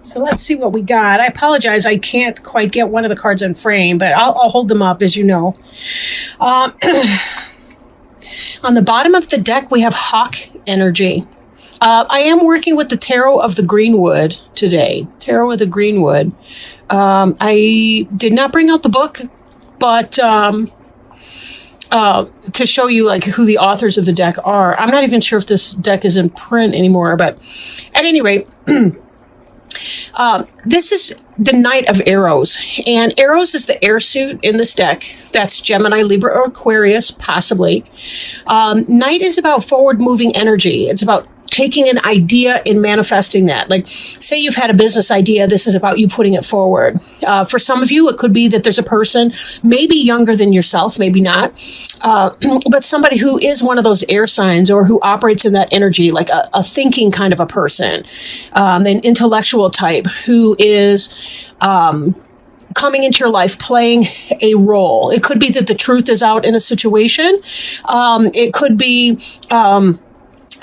So let's see what we got. I apologize. I can't quite get one of the cards in frame, but I'll hold them up, as you know. On the bottom of the deck, we have Hawk energy. I am working with the Tarot of the Greenwood today. Tarot of the Greenwood. I did not bring out the book, but to show you like who the authors of the deck are. I'm not even sure if this deck is in print anymore, but at any rate, this is the Knight of Arrows, and Arrows is the air suit in this deck. That's Gemini, Libra, or Aquarius, possibly. Knight is about forward-moving energy. It's about taking an idea and manifesting that. Like, say you've had a business idea, this is about you putting it forward. For some of you, it could be that there's a person, maybe younger than yourself, maybe not, but somebody who is one of those air signs or who operates in that energy, like a thinking kind of a person, an intellectual type who is coming into your life, playing a role. It could be that the truth is out in a situation. It could be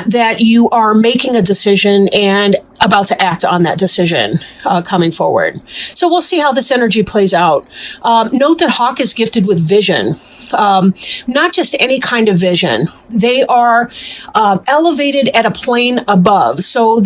that you are making a decision and about to act on that decision coming forward. So we'll see how this energy plays out. Note that Hawk is gifted with vision. Not just any kind of vision. They are elevated at a plane above. So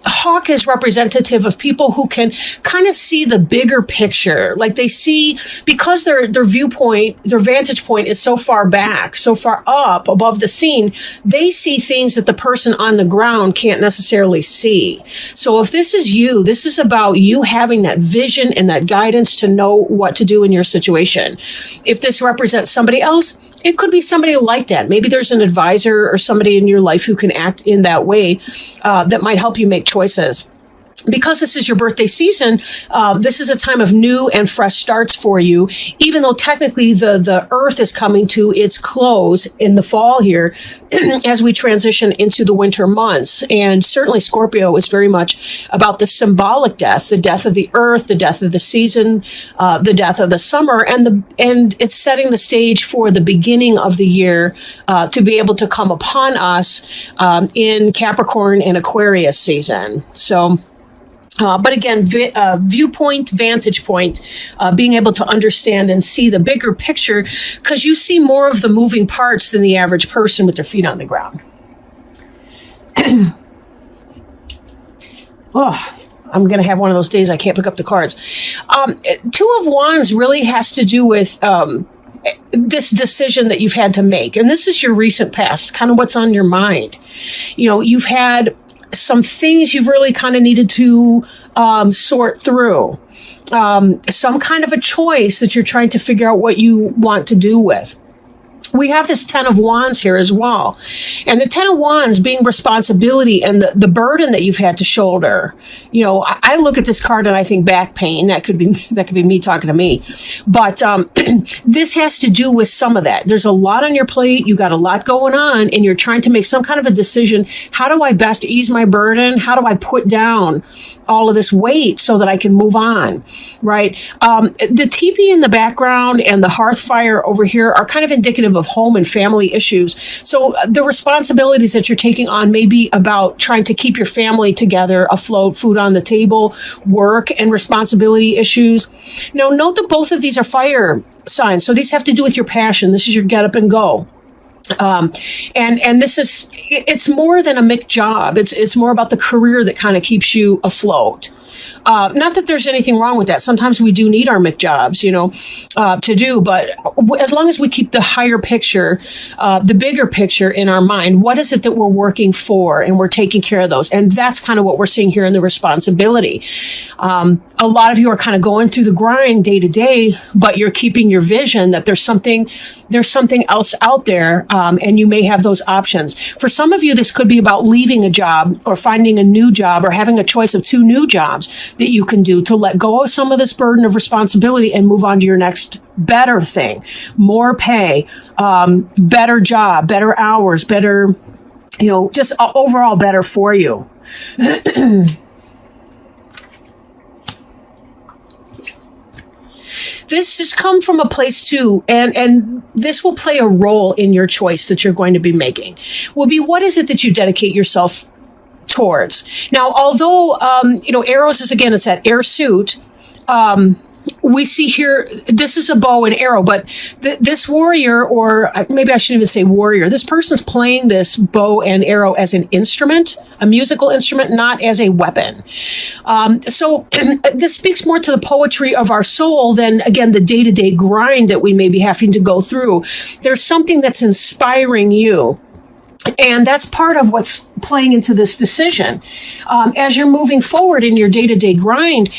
Hawk is representative of people who can kind of see the bigger picture. Like they see, because their viewpoint, their vantage point is so far back, so far up above the scene, they see things that the person on the ground can't necessarily see. So if this is you, this is about you having that vision and that guidance to know what to do in your situation. If this represents somebody else, it could be somebody like that. Maybe there's an advisor or somebody in your life who can act in that way that might help you make choices. Because this is your birthday season, this is a time of new and fresh starts for you, even though technically the earth is coming to its close in the fall here as we transition into the winter months. And certainly Scorpio is very much about the symbolic death, the death of the earth, the death of the season, the death of the summer, and it's setting the stage for the beginning of the year to be able to come upon us in Capricorn and Aquarius season. So but again, viewpoint, vantage point, being able to understand and see the bigger picture, because you see more of the moving parts than the average person with their feet on the ground. Oh, I'm going to have one of those days I can't pick up the cards. Two of Wands really has to do with this decision that you've had to make. And this is your recent past, kind of what's on your mind. You know, you've had some things you've really kind of needed to sort through. Some kind of a choice that you're trying to figure out what you want to do with. We have this Ten of Wands here as well. And the Ten of Wands being responsibility and the burden that you've had to shoulder. You know, I look at this card and I think back pain. That could be me talking to me. But this has to do with some of that. There's a lot on your plate. You got a lot going on and you're trying to make some kind of a decision. How do I best ease my burden? How do I put down all of this weight so that I can move on, right? The teepee in the background and the hearth fire over here are kind of indicative of home and family issues. So the responsibilities that you're taking on may be about trying to keep your family together, afloat, food on the table, work and responsibility issues. Now, note that both of these are fire signs. So these have to do with your passion. This is your get up and go. And this is, it's more than a MIC job. It's more about the career that kind of keeps you afloat. Not that there's anything wrong with that. Sometimes we do need our MIC jobs, you know, to do. But as long as we keep the higher picture, the bigger picture in our mind, what is it that we're working for? And we're taking care of those. And that's kind of what we're seeing here in the responsibility. A lot of you are kind of going through the grind day to day, but you're keeping your vision that there's something else out there. And you may have those options. For some of you, this could be about leaving a job or finding a new job or having a choice of two new jobs that you can do to let go of some of this burden of responsibility and move on to your next better thing, more pay, better job, better hours, better, you know, just overall better for you. This has come from a place too, and this will play a role in your choice that you're going to be making. Will be, what is it that you dedicate yourself towards. Now, although, arrows is, again, it's that air suit, we see here, this is a bow and arrow, but this warrior, or maybe I shouldn't even say warrior, this person's playing this bow and arrow as an instrument, a musical instrument, not as a weapon. So this speaks more to the poetry of our soul than, again, the day-to-day grind that we may be having to go through. There's something that's inspiring you. And that's part of what's playing into this decision. As you're moving forward in your day-to-day grind,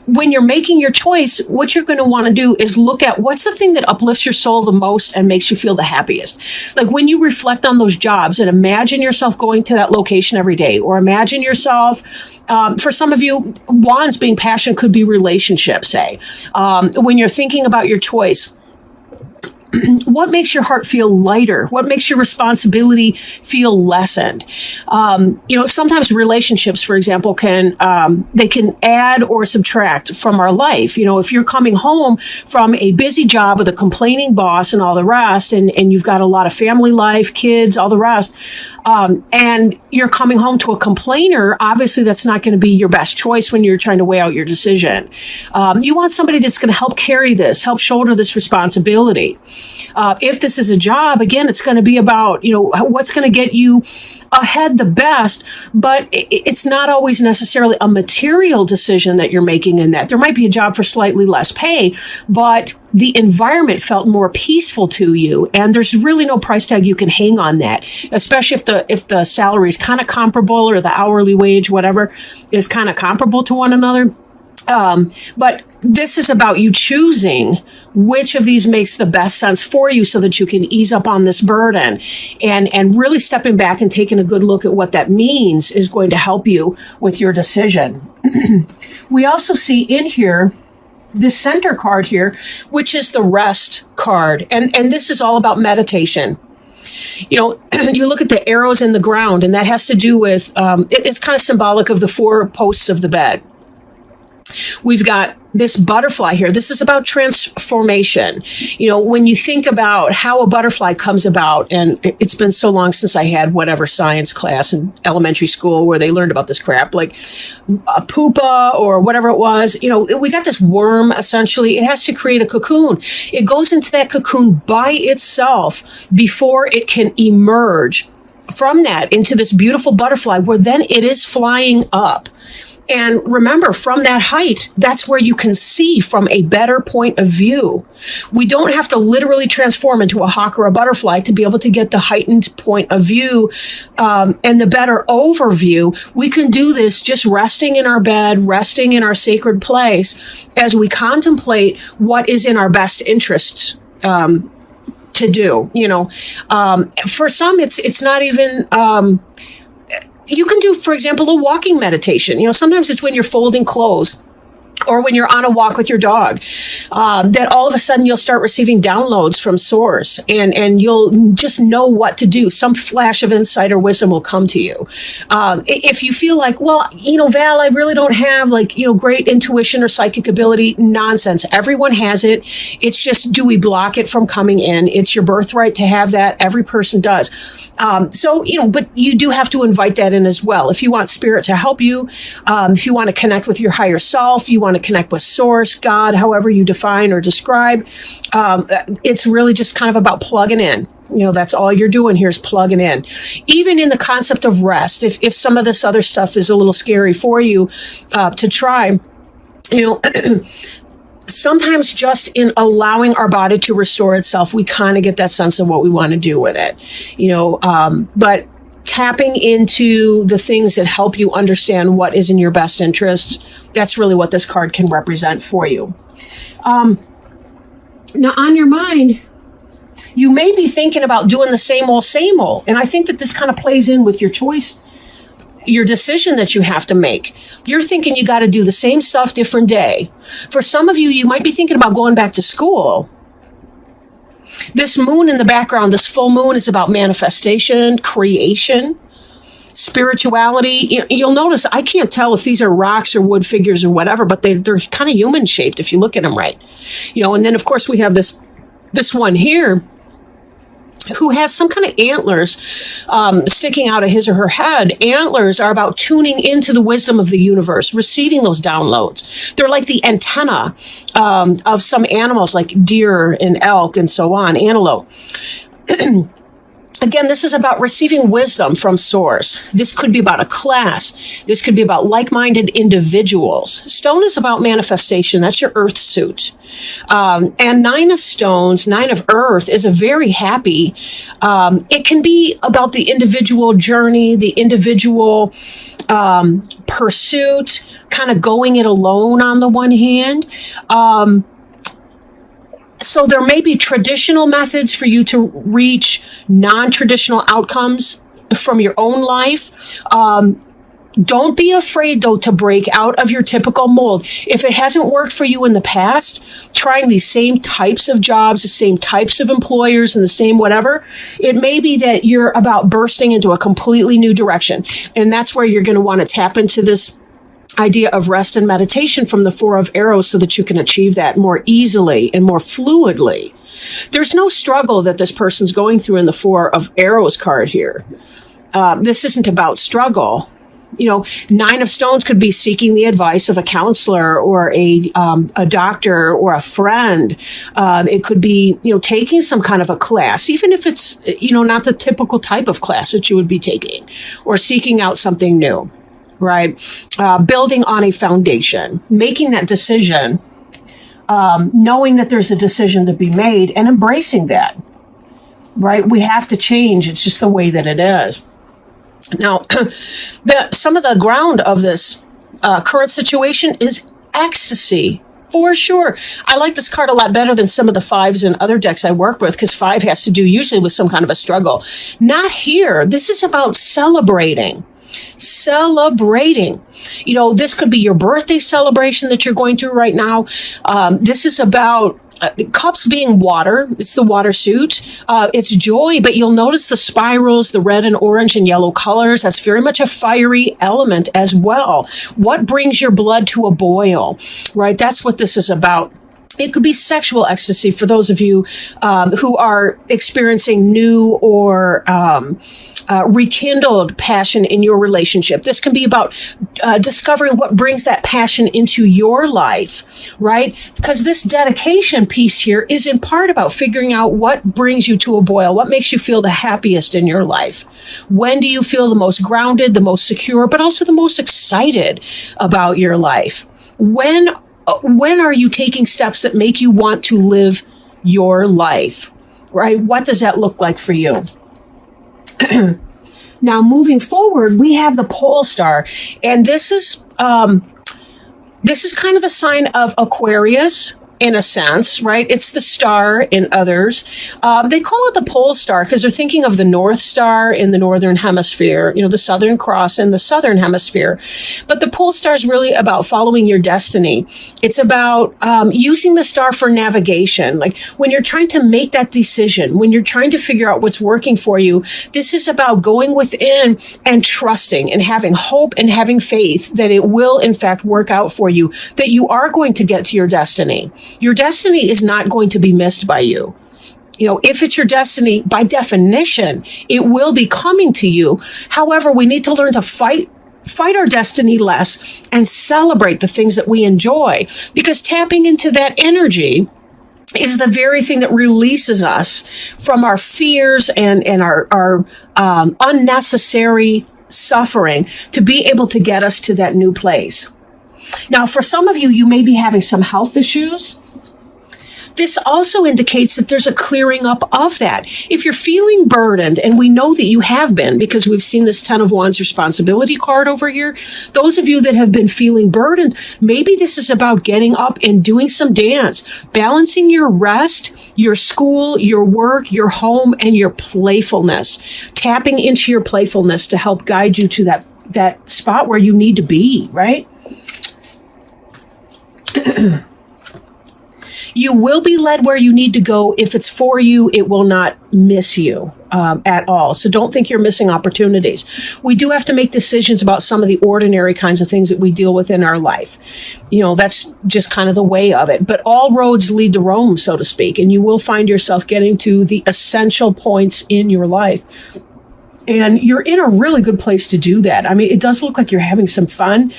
when you're making your choice, what you're going to want to do is look at what's the thing that uplifts your soul the most and makes you feel the happiest. Like when you reflect on those jobs and imagine yourself going to that location every day, or imagine yourself, for some of you, wands being passion could be relationships, say. When you're thinking about your choice, what makes your heart feel lighter? What makes your responsibility feel lessened? Sometimes relationships, for example, they can add or subtract from our life. If you're coming home from a busy job with a complaining boss and all the rest, and you've got a lot of family life, kids, all the rest, and you're coming home to a complainer, obviously that's not going to be your best choice when you're trying to weigh out your decision. You want somebody that's going to help carry this, help shoulder this responsibility. If this is a job, again, it's going to be about, what's going to get you ahead the best, but it's not always necessarily a material decision that you're making in that. There might be a job for slightly less pay, but the environment felt more peaceful to you, and there's really no price tag you can hang on that, especially if the salary is kind of comparable, or the hourly wage, whatever, is kind of comparable to one another. But this is about you choosing which of these makes the best sense for you so that you can ease up on this burden, and really stepping back and taking a good look at what that means is going to help you with your decision. We also see in here this center card here, which is the rest card. And this is all about meditation. You look at the arrows in the ground, and that has to do with, it's kind of symbolic of the 4 posts of the bed. We've got this butterfly here. This is about transformation. When you think about how a butterfly comes about, and it's been so long since I had whatever science class in elementary school where they learned about this crap, like a pupa or whatever it was. We got this worm, essentially. It has to create a cocoon. It goes into that cocoon by itself before it can emerge from that into this beautiful butterfly, where then it is flying up. And remember, from that height, that's where you can see from a better point of view. We don't have to literally transform into a hawk or a butterfly to be able to get the heightened point of view and the better overview. We can do this just resting in our bed, resting in our sacred place, as we contemplate what is in our best interests to do. For some, it's not even... You can do, for example, a walking meditation. Sometimes it's when you're folding clothes, or when you're on a walk with your dog, that all of a sudden you'll start receiving downloads from source, and you'll just know what to do. Some flash of insight or wisdom will come to you. If you feel like, well, Val, I really don't have great intuition or psychic ability, nonsense. Everyone has it. It's just, do we block it from coming in? It's your birthright to have that. Every person does. But you do have to invite that in as well. If you want spirit to help you, if you want to connect with your higher self, you want to connect with source, God, however you define or describe, it's really just kind of about plugging in. That's all you're doing here is plugging in. Even in the concept of rest, if some of this other stuff is a little scary for you to try, sometimes just in allowing our body to restore itself, we kind of get that sense of what we want to do with it. But tapping into the things that help you understand what is in your best interests, that's really what this card can represent for you. Now, on your mind, you may be thinking about doing the same old, and I think that this kind of plays in with your choice, your decision that you have to make. You're thinking you got to do the same stuff, different day. For some of you, you might be thinking about going back to school. This moon in the background, this full moon, is about manifestation, creation, spirituality. You'll notice I can't tell if these are rocks or wood figures or whatever, but they're kind of human shaped if you look at them right. And then of course we have this one here. who has some kind of antlers sticking out of his or her head. Antlers are about tuning into the wisdom of the universe, receiving those downloads. They're like the antenna of some animals like deer and elk and so on, antelope. Again, this is about receiving wisdom from source. This could be about a class. This could be about like-minded individuals. Stone is about manifestation. That's your earth suit. And 9 of stones, 9 of earth is a very happy. It can be about the individual journey, the individual pursuit, kind of going it alone on the one hand. So there may be traditional methods for you to reach non-traditional outcomes from your own life. Don't be afraid, though, to break out of your typical mold. If it hasn't worked for you in the past, trying these same types of jobs, the same types of employers, and the same whatever, it may be that you're about bursting into a completely new direction. And that's where you're going to want to tap into this idea of rest and meditation from the 4 of arrows so that you can achieve that more easily and more fluidly. There's no struggle that this person's going through in the 4 of arrows card here. This isn't about struggle. 9 of stones could be seeking the advice of a counselor or a doctor or a friend. It could be, taking some kind of a class, even if it's, not the typical type of class that you would be taking, or seeking out something new. Right? Building on a foundation, making that decision, knowing that there's a decision to be made and embracing that, right? We have to change. It's just the way that it is. Now, some of the ground of this current situation is ecstasy. For sure. I like this card a lot better than some of the 5s in other decks I work with, because 5 has to do usually with some kind of a struggle. Not here. This is about celebrating. This could be your birthday celebration that you're going through right now. This is about cups being water. It's the water suit. It's joy, but you'll notice the spirals, the red and orange and yellow colors. That's very much a fiery element as well. What brings your blood to a boil, right? That's what this is about. It could be sexual ecstasy for those of you who are experiencing new or rekindled passion in your relationship. This can be about discovering what brings that passion into your life, right? Because this dedication piece here is in part about figuring out what brings you to a boil, what makes you feel the happiest in your life. When do you feel the most grounded, the most secure, but also the most excited about your life? When are you taking steps that make you want to live your life, right? What does that look like for you? Now, moving forward, we have the pole star, and this is kind of the sign of Aquarius, in a sense, right? It's the star in others. They call it the pole star because they're thinking of the North Star in the Northern Hemisphere, the Southern Cross in the Southern Hemisphere. But the pole star is really about following your destiny. It's about using the star for navigation. Like when you're trying to make that decision, when you're trying to figure out what's working for you, this is about going within and trusting and having hope and having faith that it will, in fact, work out for you, that you are going to get to your destiny. Your destiny is not going to be missed by you. If it's your destiny, by definition, it will be coming to you. However, we need to learn to fight our destiny less and celebrate the things that we enjoy, because tapping into that energy is the very thing that releases us from our fears and our unnecessary suffering to be able to get us to that new place. Now, for some of you, you may be having some health issues. This also indicates that there's a clearing up of that. If you're feeling burdened, and we know that you have been because we've seen this 10 of Wands responsibility card over here, those of you that have been feeling burdened, maybe this is about getting up and doing some dance, balancing your rest, your school, your work, your home, and your playfulness, tapping into your playfulness to help guide you to that spot where you need to be, right? You will be led where you need to go. If it's for you, it will not miss you at all. So don't think you're missing opportunities. We do have to make decisions about some of the ordinary kinds of things that we deal with in our life. That's just kind of the way of it. But all roads lead to Rome, so to speak, and you will find yourself getting to the essential points in your life. And you're in a really good place to do that. I mean, it does look like you're having some fun.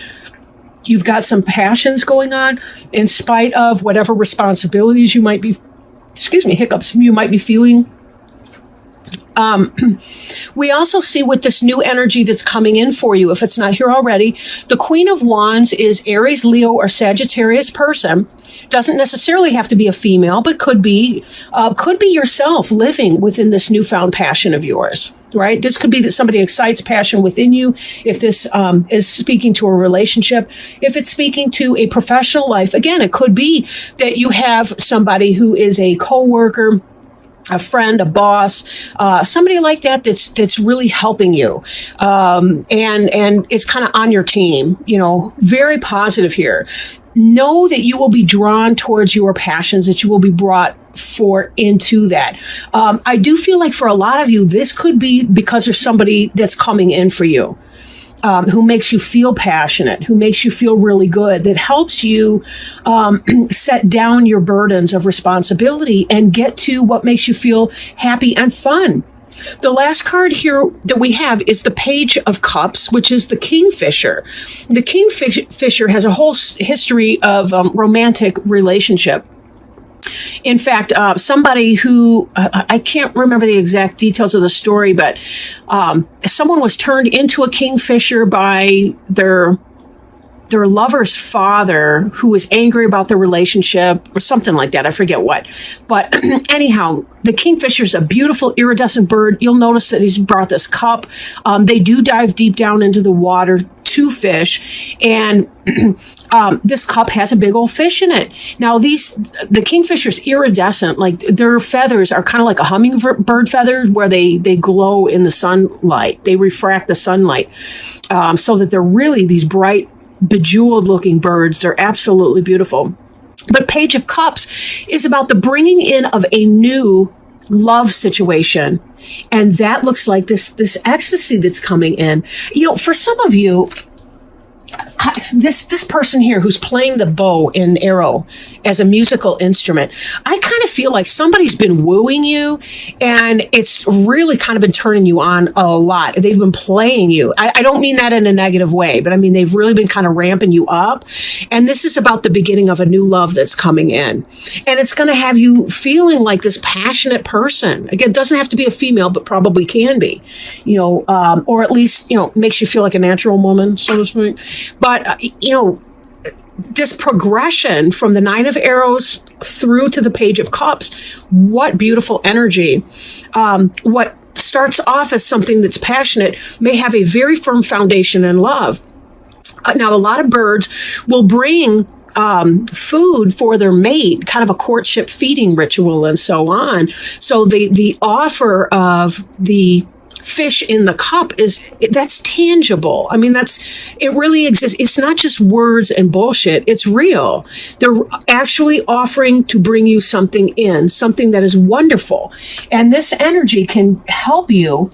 You've got some passions going on in spite of whatever responsibilities you might be, hiccups you might be feeling. We also see with this new energy that's coming in for you, if it's not here already, the Queen of Wands is Aries, Leo, or Sagittarius person. Doesn't necessarily have to be a female, but could be yourself living within this newfound passion of yours, right? This could be that somebody excites passion within you. If this is speaking to a relationship, if it's speaking to a professional life, again, it could be that you have somebody who is a coworker, a friend, a boss, somebody like that's really helping you, and is kind of on your team. Very positive here. Know that you will be drawn towards your passions, that you will be brought into that. I do feel like for a lot of you, this could be because there's somebody that's coming in for you. Who makes you feel passionate, who makes you feel really good, that helps you set down your burdens of responsibility and get to what makes you feel happy and fun. The last card here that we have is the Page of Cups, which is the Kingfisher. The Kingfisher has a whole history of romantic relationship. In fact, somebody who, I can't remember the exact details of the story, but someone was turned into a kingfisher by their lover's father, who was angry about the relationship or something like that. I forget what. But anyhow, the kingfisher is a beautiful iridescent bird. You'll notice that he's brought this cup. They do dive deep down into the water to fish, and this cup has a big old fish in it. Now, the kingfisher's iridescent, like their feathers are kind of like a hummingbird feather, where they glow in the sunlight. They refract the sunlight, so that they're really these bright, bejeweled looking birds. They're absolutely beautiful. But Page of Cups is about the bringing in of a new love situation. And that looks like this ecstasy that's coming in. For some of you, this person here who's playing the bow and arrow as a musical instrument, I kind of feel like somebody's been wooing you, and it's really kind of been turning you on a lot. They've been playing you. I don't mean that in a negative way, but I mean they've really been kind of ramping you up. And this is about the beginning of a new love that's coming in. And it's going to have you feeling like this passionate person. Again, it doesn't have to be a female, but probably can be, or at least, makes you feel like a natural woman, so to speak. But, this progression from the Nine of Arrows through to the Page of Cups, what beautiful energy. What starts off as something that's passionate may have a very firm foundation in love. Now, a lot of birds will bring food for their mate, kind of a courtship feeding ritual and so on. So the offer of the fish in the cup that's tangible. I mean, it really exists. It's not just words and bullshit. It's real. They're actually offering to bring you something that is wonderful. And this energy can help you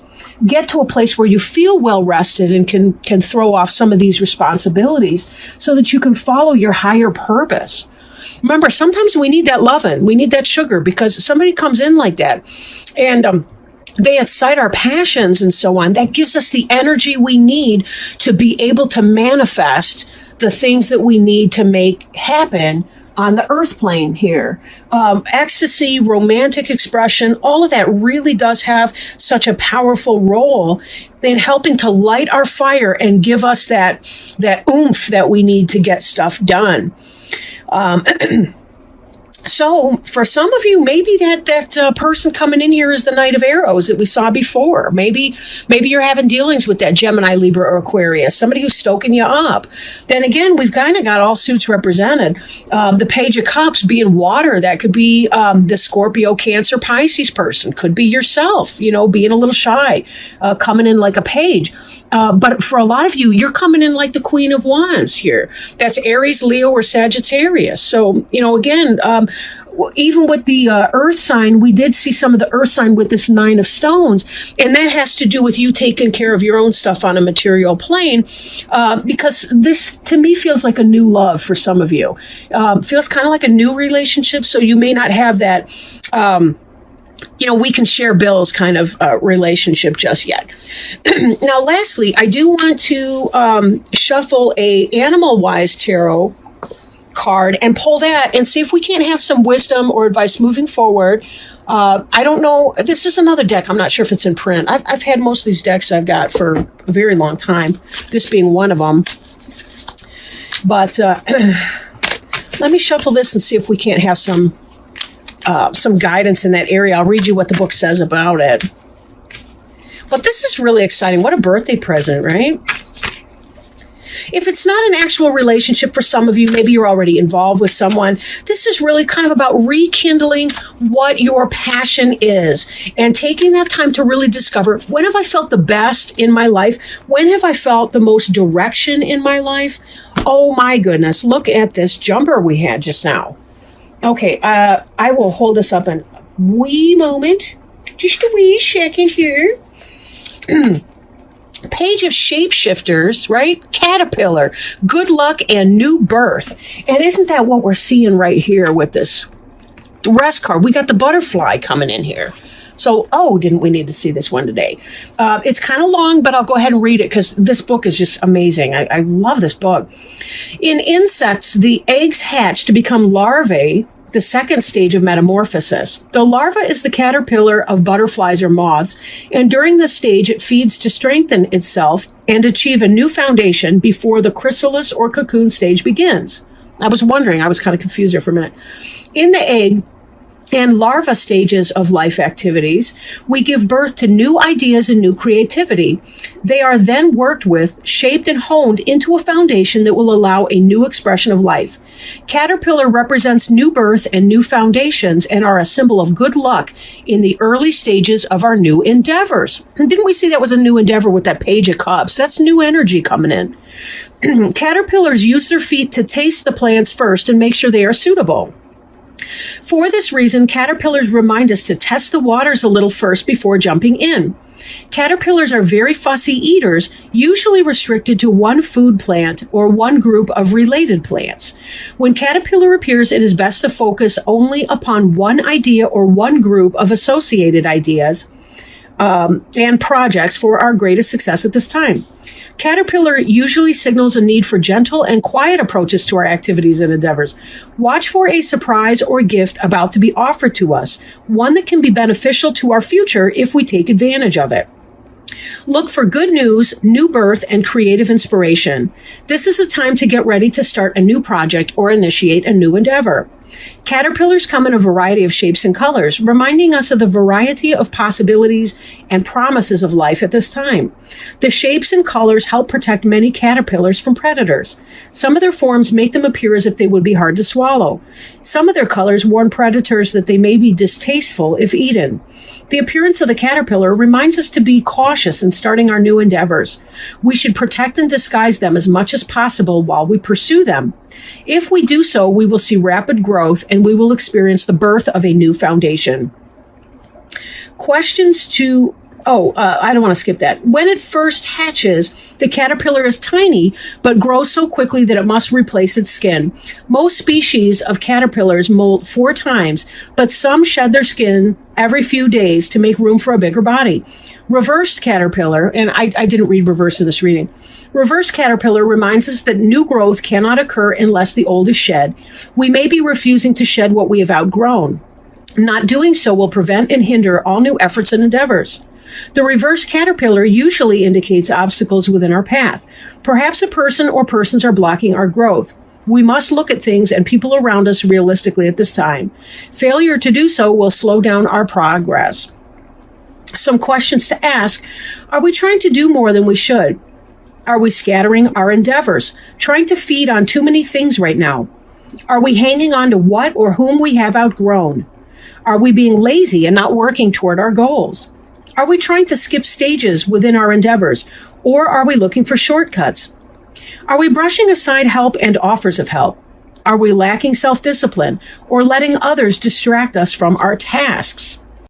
get to a place where you feel well rested and can throw off some of these responsibilities so that you can follow your higher purpose. Remember, sometimes we need that loving. We need that sugar, because somebody comes in like that and they excite our passions and so on. That gives us the energy we need to be able to manifest the things that we need to make happen on the earth plane here. Ecstasy, romantic expression, all of that really does have such a powerful role in helping to light our fire and give us that oomph that we need to get stuff done. So for some of you, maybe that person coming in here is the Knight of Arrows that we saw before. Maybe you're having dealings with that Gemini, Libra, or Aquarius, somebody who's stoking you up. Then again, we've kind of got all suits represented. The Page of Cups being water, that could be the Scorpio, Cancer, Pisces person. Could be yourself, being a little shy, coming in like a page. But for a lot of you, you're coming in like the Queen of Wands here. That's Aries, Leo, or Sagittarius. So, again, even with the earth sign, we did see some of the earth sign with this 9 of stones. And that has to do with you taking care of your own stuff on a material plane, because this, to me, feels like a new love for some of you. Feels kind of like a new relationship. So you may not have that, we can share bills kind of relationship just yet. Now, lastly, I do want to shuffle a Animal-Wise Tarot card and pull that and see if we can't have some wisdom or advice moving forward. I don't know. This is another deck. I'm not sure if it's in print. I've had most of these decks I've got for a very long time, this being one of them. But let me shuffle this and see if we can't have some guidance in that area. I'll read you what the book says about it. But this is really exciting. What a birthday present, right? If it's not an actual relationship for some of you, maybe you're already involved with someone, this is really kind of about rekindling what your passion is and taking that time to really discover, when have I felt the best in my life? When have I felt the most direction in my life? Oh my goodness, look at this jumper we had just now. Okay, I will hold this up in a wee moment. Just a wee second here. Page of Shapeshifters, right? Caterpillar, good luck and new birth. And isn't that what we're seeing right here with this rest card? We got the butterfly coming in here. So, didn't we need to see this one today? It's kind of long, but I'll go ahead and read it because this book is just amazing. I love this book. In insects, the eggs hatch to become larvae, the second stage of metamorphosis. The larva is the caterpillar of butterflies or moths, and during this stage it feeds to strengthen itself and achieve a new foundation before the chrysalis or cocoon stage begins. I was wondering, I was kind of confused there for a minute. In the egg and larva stages of life activities, we give birth to new ideas and new creativity. They are then worked with, shaped, and honed into a foundation that will allow a new expression of life. Caterpillar represents new birth and new foundations and are a symbol of good luck in the early stages of our new endeavors. And didn't we see that was a new endeavor with that Page of Cups? That's new energy coming in. Caterpillars use their feet to taste the plants first and make sure they are suitable. For this reason, caterpillars remind us to test the waters a little first before jumping in. Caterpillars are very fussy eaters, usually restricted to one food plant or one group of related plants. When caterpillar appears, it is best to focus only upon one idea or one group of associated ideas and projects for our greatest success at this time. Caterpillar usually signals a need for gentle and quiet approaches to our activities and endeavors. Watch for a surprise or gift about to be offered to us, one that can be beneficial to our future if we take advantage of it. Look for good news, new birth, and creative inspiration. This is a time to get ready to start a new project or initiate a new endeavor. Caterpillars come in a variety of shapes and colors, reminding us of the variety of possibilities and promises of life at this time. The shapes and colors help protect many caterpillars from predators. Some of their forms make them appear as if they would be hard to swallow. Some of their colors warn predators that they may be distasteful if eaten. The appearance of the caterpillar reminds us to be cautious in starting our new endeavors. We should protect and disguise them as much as possible while we pursue them. If we do so, we will see rapid growth and we will experience the birth of a new foundation. Questions to I don't want to skip that. When it first hatches, the caterpillar is tiny, but grows so quickly that it must replace its skin. Most species of caterpillars molt 4 times, but some shed their skin every few days to make room for a bigger body. Reversed caterpillar, and I didn't read reverse in this reading. Reverse caterpillar reminds us that new growth cannot occur unless the old is shed. We may be refusing to shed what we have outgrown. Not doing so will prevent and hinder all new efforts and endeavors. The reverse caterpillar usually indicates obstacles within our path. Perhaps a person or persons are blocking our growth. We must look at things and people around us realistically at this time. Failure to do so will slow down our progress. Some questions to ask. Are we trying to do more than we should? Are we scattering our endeavors, trying to feed on too many things right now? Are we hanging on to what or whom we have outgrown? Are we being lazy and not working toward our goals? Are we trying to skip stages within our endeavors, or are we looking for shortcuts? Are we brushing aside help and offers of help? Are we lacking self-discipline or letting others distract us from our tasks?